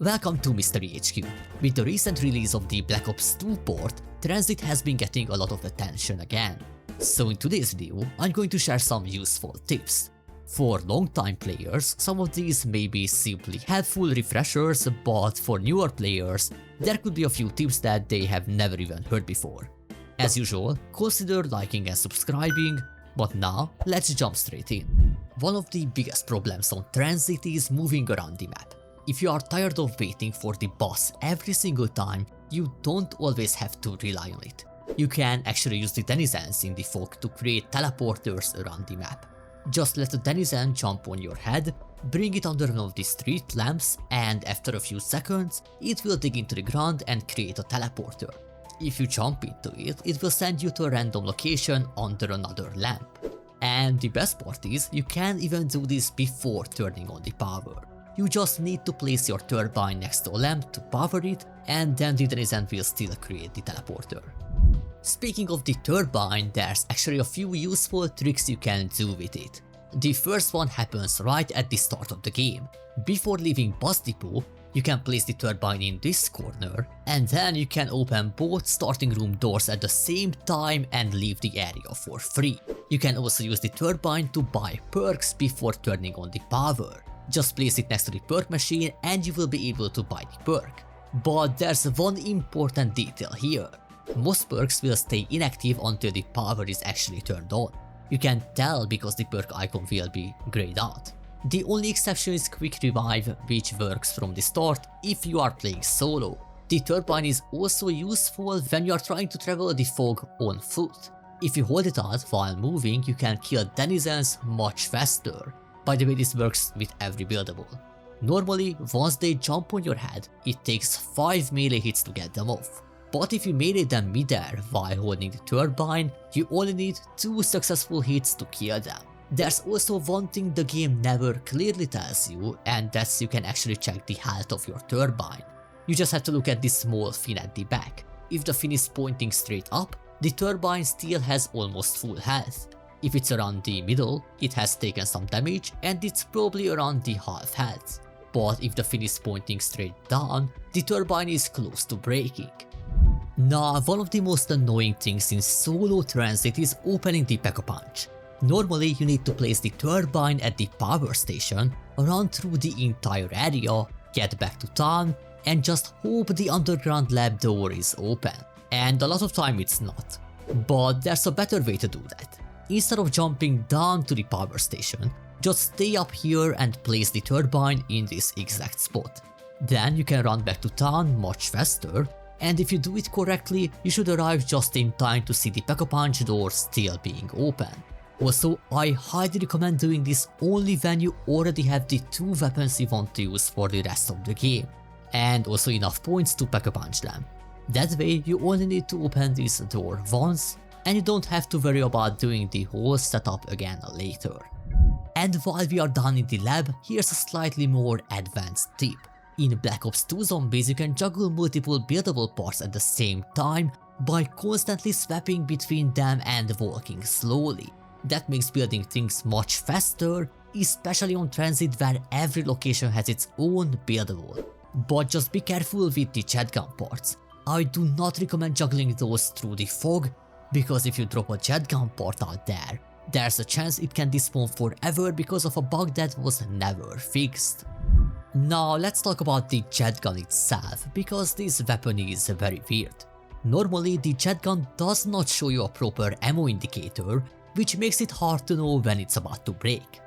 Welcome to MysteryHQ. With the recent release of the Black Ops 2 port, TranZit has been getting a lot of attention again. So in today's video, I'm going to share some useful tips. For long-time players, some of these may be simply helpful refreshers, but for newer players, there could be a few tips that they have never even heard before. As usual, consider liking and subscribing, but now let's jump straight in. One of the biggest problems on TranZit is moving around the map. If you are tired of waiting for the boss every single time, you don't always have to rely on it. You can actually use the denizens in the fog to create teleporters around the map. Just let the denizen jump on your head, bring it under one of the street lamps, and after a few seconds, it will dig into the ground and create a teleporter. If you jump into it, it will send you to a random location under another lamp. And the best part is, you can even do this before turning on the power. You just need to place your turbine next to a lamp to power it, and then the denizen will still create the teleporter. Speaking of the turbine, there's actually a few useful tricks you can do with it. The first one happens right at the start of the game. Before leaving Bus Depot, you can place the turbine in this corner, and then you can open both starting room doors at the same time and leave the area for free. You can also use the turbine to buy perks before turning on the power. Just place it next to the perk machine and you will be able to buy the perk. But there's one important detail here. Most perks will stay inactive until the power is actually turned on. You can tell because the perk icon will be grayed out. The only exception is Quick Revive, which works from the start if you are playing solo. The turbine is also useful when you are trying to travel the fog on foot. If you hold it out while moving, you can kill denizens much faster. By the way, this works with every buildable. Normally, once they jump on your head, it takes 5 melee hits to get them off. But if you melee them midair while holding the turbine, you only need 2 successful hits to kill them. There's also one thing the game never clearly tells you, and that's you can actually check the health of your turbine. You just have to look at this small fin at the back. If the fin is pointing straight up, the turbine still has almost full health. If it's around the middle, it has taken some damage and it's probably around the half health. But if the fin is pointing straight down, the turbine is close to breaking. Now, one of the most annoying things in solo TranZit is opening the Pack-a-Punch. Normally, you need to place the turbine at the power station, run through the entire area, get back to town, and just hope the underground lab door is open. And a lot of time it's not. But there's a better way to do that. Instead of jumping down to the power station, just stay up here and place the turbine in this exact spot. Then you can run back to town much faster, and if you do it correctly, you should arrive just in time to see the Pack-a-Punch door still being open. Also, I highly recommend doing this only when you already have the 2 weapons you want to use for the rest of the game, and also enough points to Pack-a-Punch them. That way, you only need to open this door once, and you don't have to worry about doing the whole setup again later. And while we are done in the lab, here's a slightly more advanced tip. In Black Ops 2 Zombies, you can juggle multiple buildable parts at the same time by constantly swapping between them and walking slowly. That makes building things much faster, especially on TranZit where every location has its own buildable. But just be careful with the jetgun parts. I do not recommend juggling those through the fog, because if you drop a jetgun part out there, there's a chance it can despawn forever because of a bug that was never fixed. Now let's talk about the jetgun itself, because this weapon is very weird. Normally the jetgun does not show you a proper ammo indicator, which makes it hard to know when it's about to break.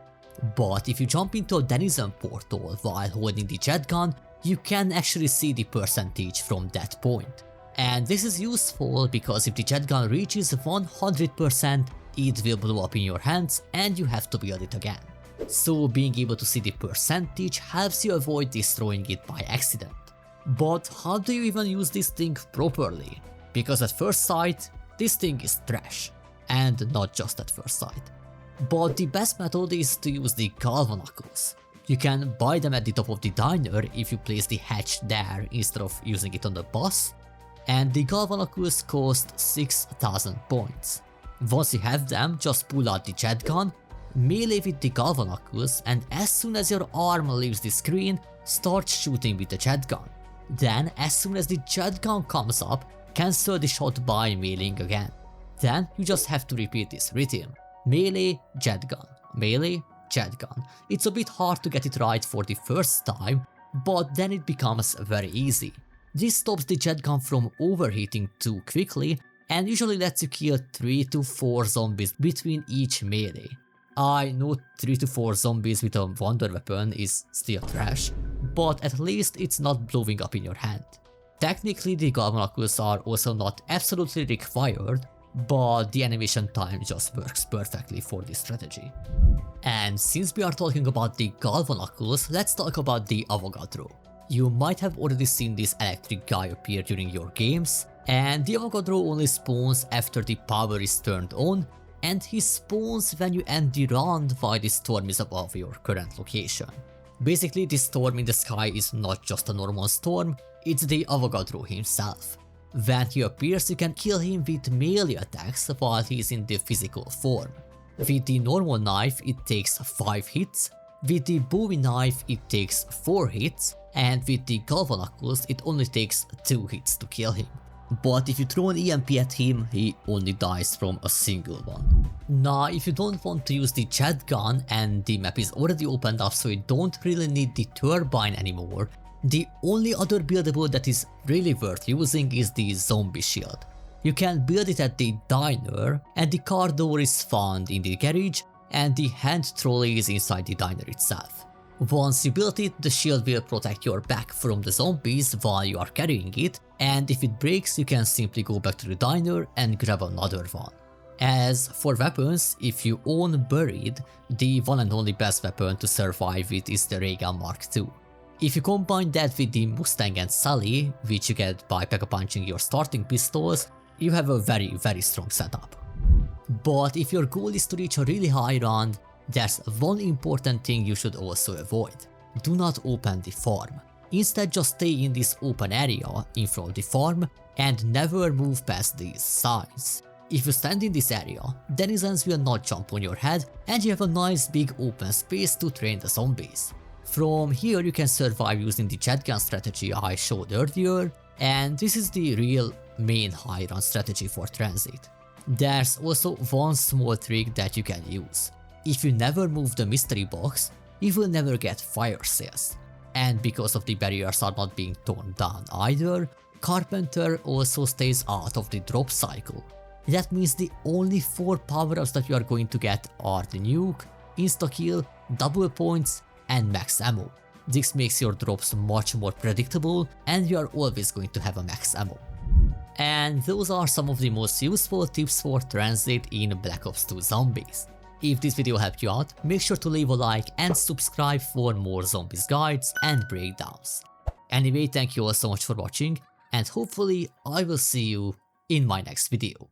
But if you jump into a denizen portal while holding the jetgun, you can actually see the percentage from that point. And this is useful because if the jetgun reaches 100%, it will blow up in your hands and you have to build it again. So being able to see the percentage helps you avoid destroying it by accident. But how do you even use this thing properly? Because at first sight, this thing is trash. And not just at first sight. But the best method is to use the galvanacles. You can buy them at the top of the diner if you place the hatch there instead of using it on the bus, and the galvanacles cost 6,000 points. Once you have them, just pull out the jetgun, Melee with the Galvanacus, and as soon as your arm leaves the screen, start shooting with the jet gun. Then as soon as the jet gun comes up, cancel the shot by meleeing again. Then you just have to repeat this rhythm. Melee, jet gun, melee, jet gun. It's a bit hard to get it right for the first time, but then it becomes very easy. This stops the jet gun from overheating too quickly and usually lets you kill 3 to 4 zombies between each melee. I know 3 to 4 zombies with a wonder weapon is still trash, but at least it's not blowing up in your hand. Technically the Galvanacus are also not absolutely required, but the animation time just works perfectly for this strategy. And since we are talking about the Galvanacus, let's talk about the Avogadro. You might have already seen this electric guy appear during your games, and the Avogadro only spawns after the power is turned on, and he spawns when you end the round while the storm is above your current location. Basically, this storm in the sky is not just a normal storm, it's the Avogadro himself. When he appears, you can kill him with melee attacks while he is in the physical form. With the normal knife it takes 5 hits, with the Bowie knife it takes 4 hits, and with the Galvanacus it only takes 2 hits to kill him. But if you throw an EMP at him, he only dies from a single one. Now, if you don't want to use the jet gun and the map is already opened up so you don't really need the Turbine anymore, the only other buildable that is really worth using is the zombie shield. You can build it at the diner, and the car door is found in the garage, and the hand trolley is inside the diner itself. Once you build it, the shield will protect your back from the zombies while you are carrying it, and if it breaks you can simply go back to the diner and grab another one. As for weapons, if you own Buried, the one and only best weapon to survive with is the Ray Gun Mark II. If you combine that with the Mustang and Sally, which you get by pack-a-punching your starting pistols, you have a very strong setup. But if your goal is to reach a really high round, there's one important thing you should also avoid. Do not open the farm. Instead just stay in this open area in front of the farm and never move past these signs. If you stand in this area, denizens will not jump on your head and you have a nice big open space to train the zombies. From here you can survive using the jet gun strategy I showed earlier, and this is the real main high run strategy for TranZit. There's also one small trick that you can use. If you never move the mystery box, you will never get fire sales. And because of the barriers are not being torn down either, Carpenter also stays out of the drop cycle. That means the only 4 power-ups that you are going to get are the nuke, insta-kill, double points, and max ammo. This makes your drops much more predictable and you are always going to have a max ammo. And those are some of the most useful tips for TranZit in Black Ops 2 Zombies. If this video helped you out, make sure to leave a like and subscribe for more zombies guides and breakdowns. Anyway, thank you all so much for watching, and hopefully I will see you in my next video.